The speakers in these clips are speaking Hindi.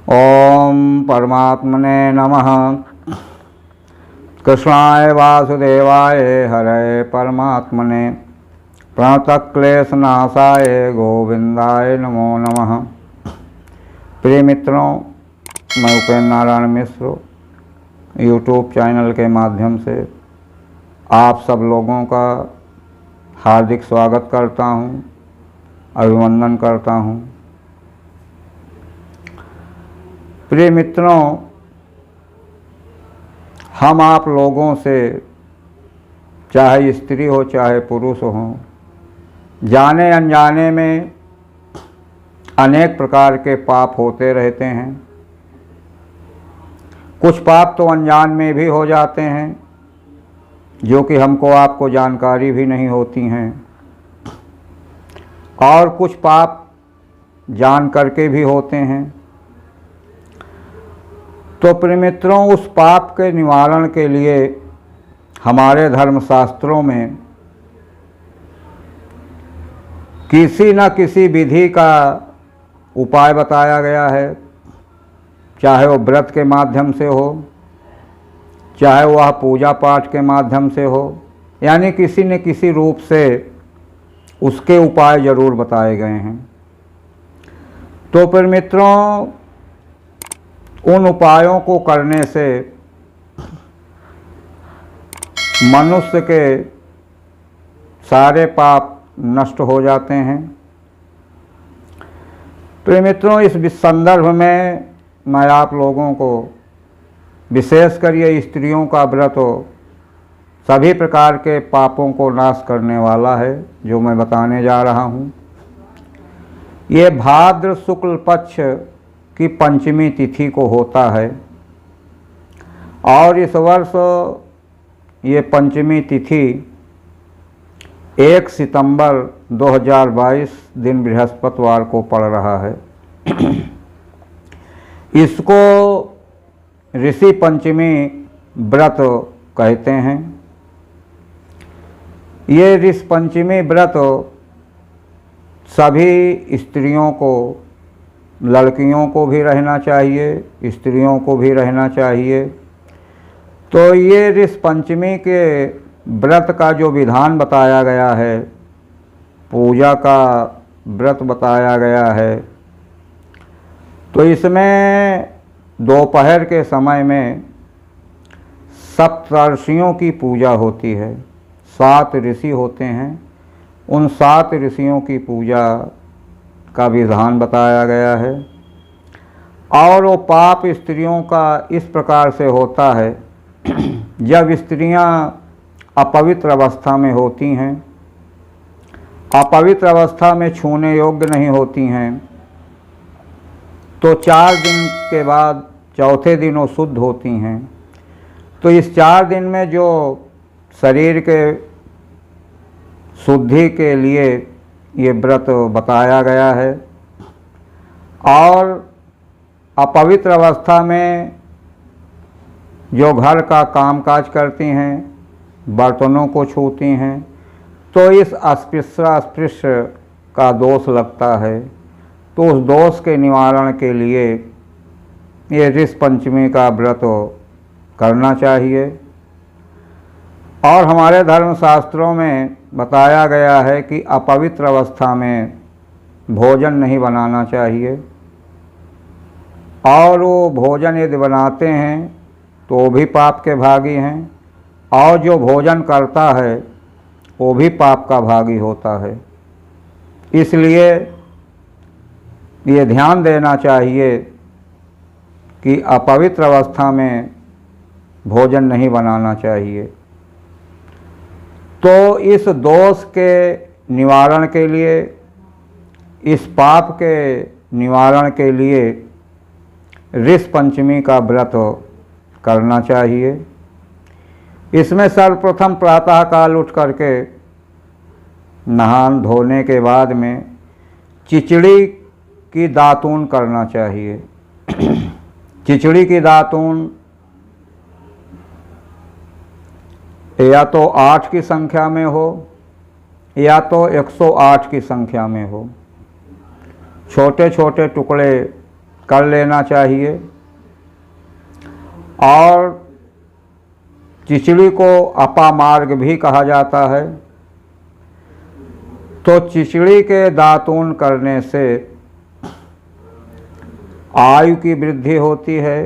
ओम परमात्मने नमः। कृष्णाय वासुदेवाय हरे परमात्मने प्रणतक्लेशनाशाय गोविंदाय नमो नमः। प्रिय मित्रों, मैं उपेंद्र नारायण मिश्र यूट्यूब चैनल के माध्यम से आप सब लोगों का हार्दिक स्वागत करता हूं, अभिनंदन करता हूं। प्रिय मित्रों, हम आप लोगों से, चाहे स्त्री हो चाहे पुरुष हो, जाने अनजाने में अनेक प्रकार के पाप होते रहते हैं। कुछ पाप तो अनजान में भी हो जाते हैं, जो कि हमको आपको जानकारी भी नहीं होती हैं, और कुछ पाप जान करके भी होते हैं। तो प्रिय मित्रों, उस पाप के निवारण के लिए हमारे धर्मशास्त्रों में किसी न किसी विधि का उपाय बताया गया है। चाहे वो व्रत के माध्यम से हो, चाहे वह पूजा पाठ के माध्यम से हो, यानी किसी न किसी रूप से उसके उपाय जरूर बताए गए हैं। तो प्रिय मित्रों, उन उपायों को करने से मनुष्य के सारे पाप नष्ट हो जाते हैं। प्रिय मित्रों, इस संदर्भ में मैं आप लोगों को विशेष कर ये स्त्रियों का व्रत सभी प्रकार के पापों को नाश करने वाला है, जो मैं बताने जा रहा हूँ। ये भाद्र शुक्ल पक्ष की पंचमी तिथि को होता है, और इस वर्ष ये पंचमी तिथि 1 सितंबर 2022 दिन बृहस्पतिवार को पड़ रहा है। इसको ऋषि पंचमी व्रत कहते हैं। ये ऋषि पंचमी व्रत सभी स्त्रियों को, लड़कियों को भी रहना चाहिए, स्त्रियों को भी रहना चाहिए। तो ये ऋषि पंचमी के व्रत का जो विधान बताया गया है, पूजा का व्रत बताया गया है, तो इसमें दोपहर के समय में सप्तर्षियों की पूजा होती है। 7 ऋषि होते हैं, उन 7 ऋषियों की पूजा का विधान बताया गया है। और वो पाप स्त्रियों का इस प्रकार से होता है, जब स्त्रियां अपवित्र अवस्था में होती हैं, अपवित्र अवस्था में छूने योग्य नहीं होती हैं, तो 4 दिन के बाद चौथे दिन वो शुद्ध होती हैं। तो इस 4 दिन में जो शरीर के शुद्धि के लिए ये व्रत बताया गया है, और अपवित्र अवस्था में जो घर का कामकाज करती हैं, बर्तनों को छूती हैं, तो इस अस्पृश्य का दोष लगता है। तो उस दोष के निवारण के लिए ये ऋषि पंचमी का व्रत करना चाहिए। और हमारे धर्मशास्त्रों में बताया गया है कि अपवित्र अवस्था में भोजन नहीं बनाना चाहिए, और वो भोजन यदि बनाते हैं तो वो भी पाप के भागी हैं, और जो भोजन करता है वो भी पाप का भागी होता है। इसलिए ये ध्यान देना चाहिए कि अपवित्र अवस्था में भोजन नहीं बनाना चाहिए। तो इस दोष के निवारण के लिए, इस पाप के निवारण के लिए ऋषि पंचमी का व्रत करना चाहिए। इसमें सर्वप्रथम प्रातः काल उठ करके नहान धोने के बाद में चिचड़ी की दातून करना चाहिए। चिचड़ी की दातून या तो 8 की संख्या में हो, या तो 108 की संख्या में हो। छोटे छोटे टुकड़े कर लेना चाहिए। और चिचड़ी को अपामार्ग भी कहा जाता है। तो चिचड़ी के दातून करने से आयु की वृद्धि होती है,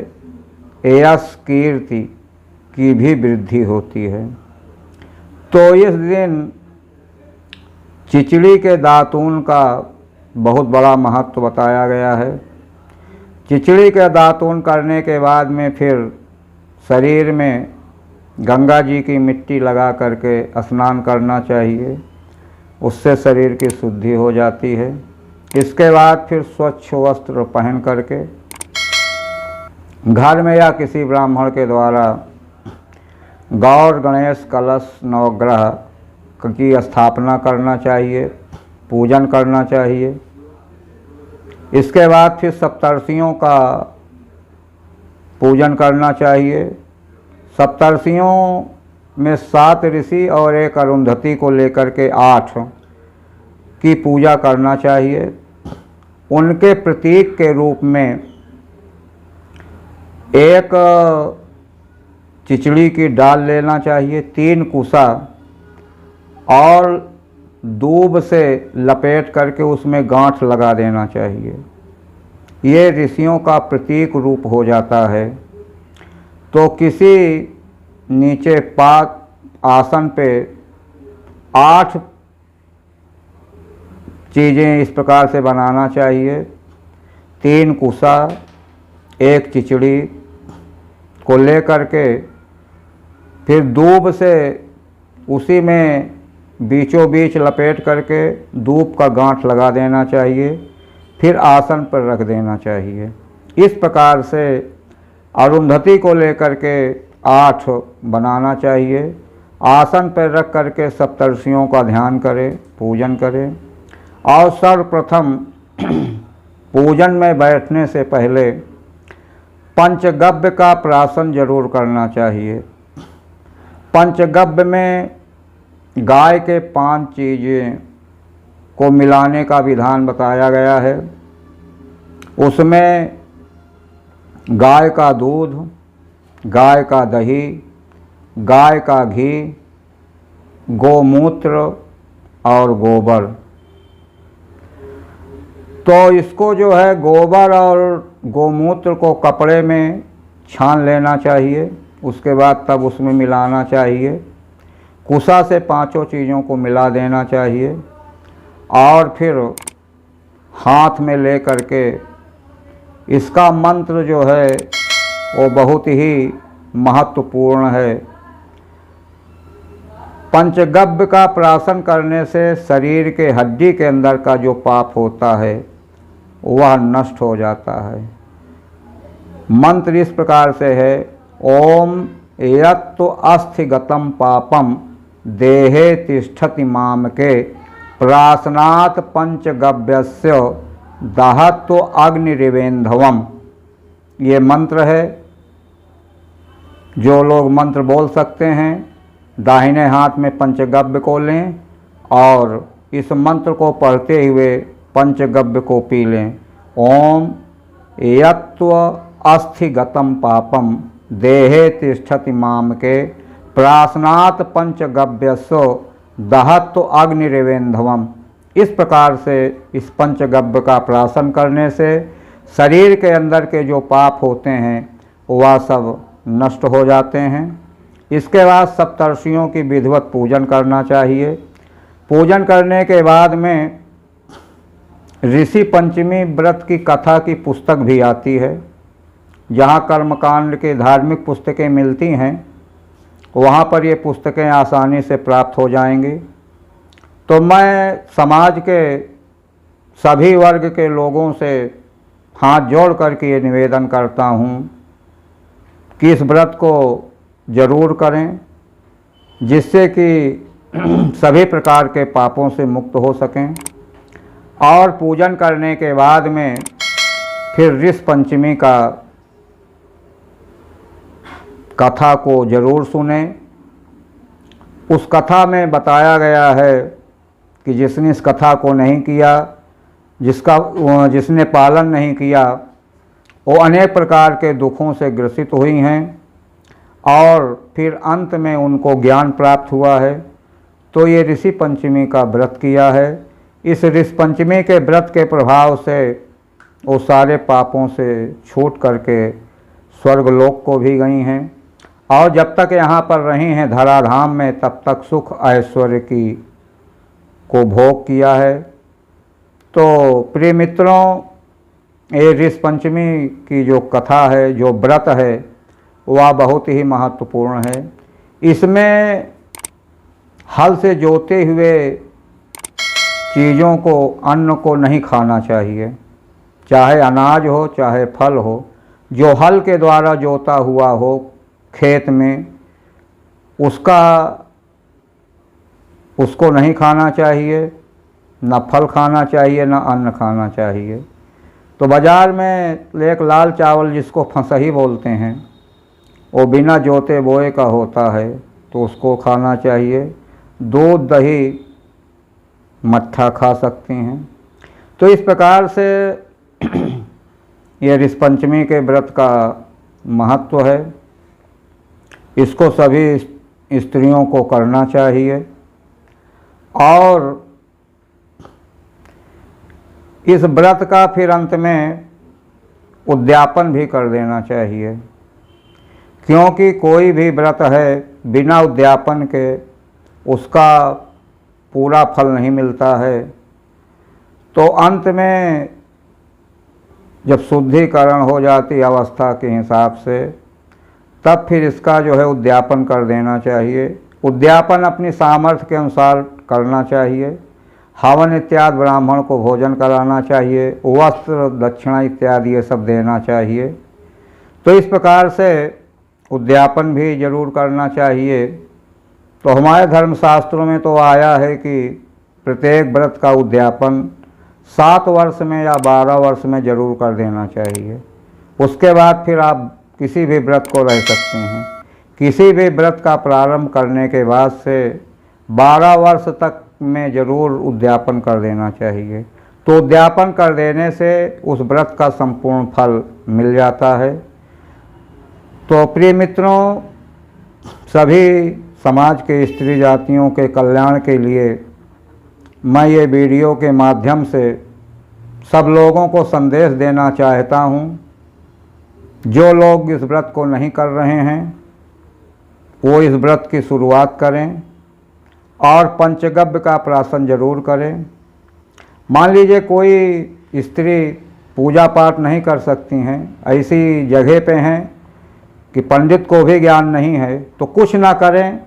यश कीर्ति की भी वृद्धि होती है। तो इस दिन चिचड़ी के दातून का बहुत बड़ा महत्व बताया गया है। चिचड़ी के दातून करने के बाद में फिर शरीर में गंगा जी की मिट्टी लगा करके स्नान करना चाहिए, उससे शरीर की शुद्धि हो जाती है। इसके बाद फिर स्वच्छ वस्त्र पहन करके घर में या किसी ब्राह्मण के द्वारा गौर गणेश कलश नवग्रह की स्थापना करना चाहिए, पूजन करना चाहिए। इसके बाद फिर सप्तर्षियों का पूजन करना चाहिए। सप्तर्षियों में 7 ऋषि और एक अरुंधति को लेकर के 8 की पूजा करना चाहिए। उनके प्रतीक के रूप में एक चिचड़ी की डाल लेना चाहिए, 3 कुसा और दूब से लपेट करके उसमें गांठ लगा देना चाहिए। ये ऋषियों का प्रतीक रूप हो जाता है। तो किसी नीचे पाक आसन पे 8 चीज़ें इस प्रकार से बनाना चाहिए। 3 कुसा, 1 चिचड़ी को लेकर के फिर दूब से उसी में बीचों बीच लपेट करके दूब का गांठ लगा देना चाहिए, फिर आसन पर रख देना चाहिए। इस प्रकार से अरुंधति को लेकर के 8 बनाना चाहिए। आसन पर रख करके सप्तर्षियों का ध्यान करें, पूजन करें। और सर्वप्रथम पूजन में बैठने से पहले पंचगव्य का प्राशन जरूर करना चाहिए। पंचगव्य में गाय के 5 चीज़ें को मिलाने का विधान बताया गया है। उसमें गाय का दूध, गाय का दही, गाय का घी, गोमूत्र और गोबर। तो इसको जो है गोबर और गोमूत्र को कपड़े में छान लेना चाहिए, उसके बाद तब उसमें मिलाना चाहिए। कुसा से 5 चीज़ों को मिला देना चाहिए और फिर हाथ में ले करके इसका मंत्र जो है वो बहुत ही महत्वपूर्ण है। पंचगव्य का प्राशन करने से शरीर के हड्डी के अंदर का जो पाप होता है वह नष्ट हो जाता है। मंत्र इस प्रकार से है, ओम यत्तु अस्थिगतं पापम देहे तिष्ठति मामके प्राशनात् पंचगव्यस्य दाहत्व अग्निरिवेन्धवम्। ये मंत्र है। जो लोग मंत्र बोल सकते हैं दाहिने हाथ में पंचगव्य को लें और इस मंत्र को पढ़ते हुए पंचगव्य को पी लें। ओम यत्त्व अस्थिगतं पापम देहे तिष्ठति मामके प्राशनात् पंचगव्यस्य दाहत्व अग्निरिवेन्धवम्। इस प्रकार से इस पंचगव्य का प्राशन करने से शरीर के अंदर के जो पाप होते हैं वह सब नष्ट हो जाते हैं। इसके बाद सप्तर्षियों की विधिवत पूजन करना चाहिए। पूजन करने के बाद में ऋषि पंचमी व्रत की कथा की पुस्तक भी आती है। जहाँ कर्मकांड के धार्मिक पुस्तकें मिलती हैं वहाँ पर ये पुस्तकें आसानी से प्राप्त हो जाएंगी। तो मैं समाज के सभी वर्ग के लोगों से हाथ जोड़ करके ये निवेदन करता हूँ कि इस व्रत को जरूर करें, जिससे कि सभी प्रकार के पापों से मुक्त हो सकें। और पूजन करने के बाद में फिर ऋषि पंचमी का कथा को जरूर सुने। उस कथा में बताया गया है कि जिसने इस कथा को नहीं किया, जिसने पालन नहीं किया, वो अनेक प्रकार के दुखों से ग्रसित हुई हैं और फिर अंत में उनको ज्ञान प्राप्त हुआ है। तो ये ऋषि पंचमी का व्रत किया है। इस ऋषि पंचमी के व्रत के प्रभाव से वो सारे पापों से छूट करके स्वर्गलोक को भी गई हैं और जब तक यहाँ पर रही हैं धराधाम में तब तक सुख ऐश्वर्य को भोग किया है। तो प्रिय मित्रों, ये ऋषि पंचमी की जो कथा है, जो व्रत है, वह बहुत ही महत्वपूर्ण है। इसमें हल से जोते हुए चीज़ों को, अन्न को नहीं खाना चाहिए, चाहे अनाज हो चाहे फल हो। जो हल के द्वारा जोता हुआ हो खेत में, उसको नहीं खाना चाहिए, न फल खाना चाहिए न अन्न खाना चाहिए। तो बाज़ार में एक लाल चावल जिसको फसही बोलते हैं, वो बिना जोते बोए का होता है, तो उसको खाना चाहिए। दूध दही मट्ठा खा सकते हैं। तो इस प्रकार से ये ऋषि पंचमी के व्रत का महत्व है। इसको सभी स्त्रियों को करना चाहिए और इस व्रत का फिर अंत में उद्यापन भी कर देना चाहिए, क्योंकि कोई भी व्रत है बिना उद्यापन के उसका पूरा फल नहीं मिलता है। तो अंत में जब शुद्धिकरण हो जाती अवस्था के हिसाब से, तब फिर इसका जो है उद्यापन कर देना चाहिए। उद्यापन अपनी सामर्थ्य के अनुसार करना चाहिए। हवन इत्यादि ब्राह्मण को भोजन कराना चाहिए, वस्त्र दक्षिणा इत्यादि ये सब देना चाहिए। तो इस प्रकार से उद्यापन भी जरूर करना चाहिए। तो हमारे धर्मशास्त्रों में तो आया है कि प्रत्येक व्रत का उद्यापन 7 वर्ष में या 12 वर्ष में जरूर कर देना चाहिए। उसके बाद फिर आप किसी भी व्रत को रह सकते हैं। किसी भी व्रत का प्रारंभ करने के बाद से 12 वर्ष तक में जरूर उद्यापन कर देना चाहिए। तो उद्यापन कर देने से उस व्रत का संपूर्ण फल मिल जाता है। तो प्रिय मित्रों, सभी समाज के स्त्री जातियों के कल्याण के लिए मैं ये वीडियो के माध्यम से सब लोगों को संदेश देना चाहता हूँ। जो लोग इस व्रत को नहीं कर रहे हैं वो इस व्रत की शुरुआत करें और पंचगव्य का प्राशन जरूर करें। मान लीजिए कोई स्त्री पूजा पाठ नहीं कर सकती हैं, ऐसी जगह पे हैं कि पंडित को भी ज्ञान नहीं है, तो कुछ ना करें,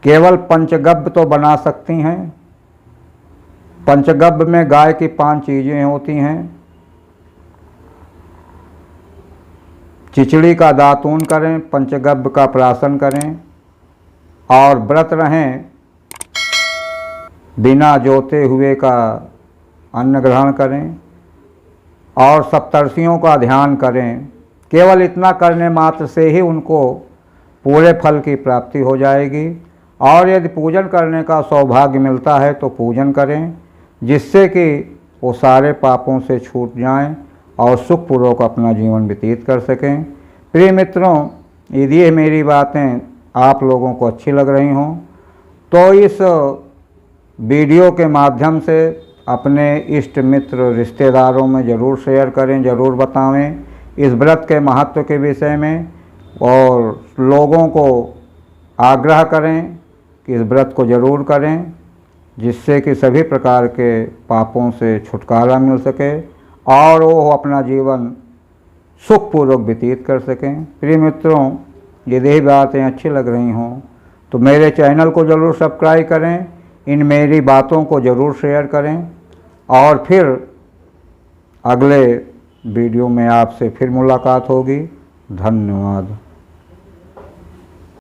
केवल पंचगव्य तो बना सकती हैं। पंचगव्य में गाय की 5 चीज़ें होती हैं। चिचड़ी का दातून करें, पंचगव्य का प्राशन करें और व्रत रहें, बिना जोते हुए का अन्न ग्रहण करें और सप्तर्षियों का ध्यान करें। केवल इतना करने मात्र से ही उनको पूरे फल की प्राप्ति हो जाएगी। और यदि पूजन करने का सौभाग्य मिलता है तो पूजन करें, जिससे कि वो सारे पापों से छूट जाएं और सुखपूर्वक अपना जीवन व्यतीत कर सकें। प्रिय मित्रों, यदि ये मेरी बातें आप लोगों को अच्छी लग रही हों तो इस वीडियो के माध्यम से अपने इष्ट मित्र रिश्तेदारों में ज़रूर शेयर करें, ज़रूर बताएं इस व्रत के महत्व के विषय में, और लोगों को आग्रह करें कि इस व्रत को ज़रूर करें, जिससे कि सभी प्रकार के पापों से छुटकारा मिल सके और वो अपना जीवन सुखपूर्वक व्यतीत कर सकें। प्रिय मित्रों, यदि बातें अच्छी लग रही हों तो मेरे चैनल को ज़रूर सब्सक्राइब करें, इन मेरी बातों को ज़रूर शेयर करें और फिर अगले वीडियो में आपसे फिर मुलाकात होगी। धन्यवाद।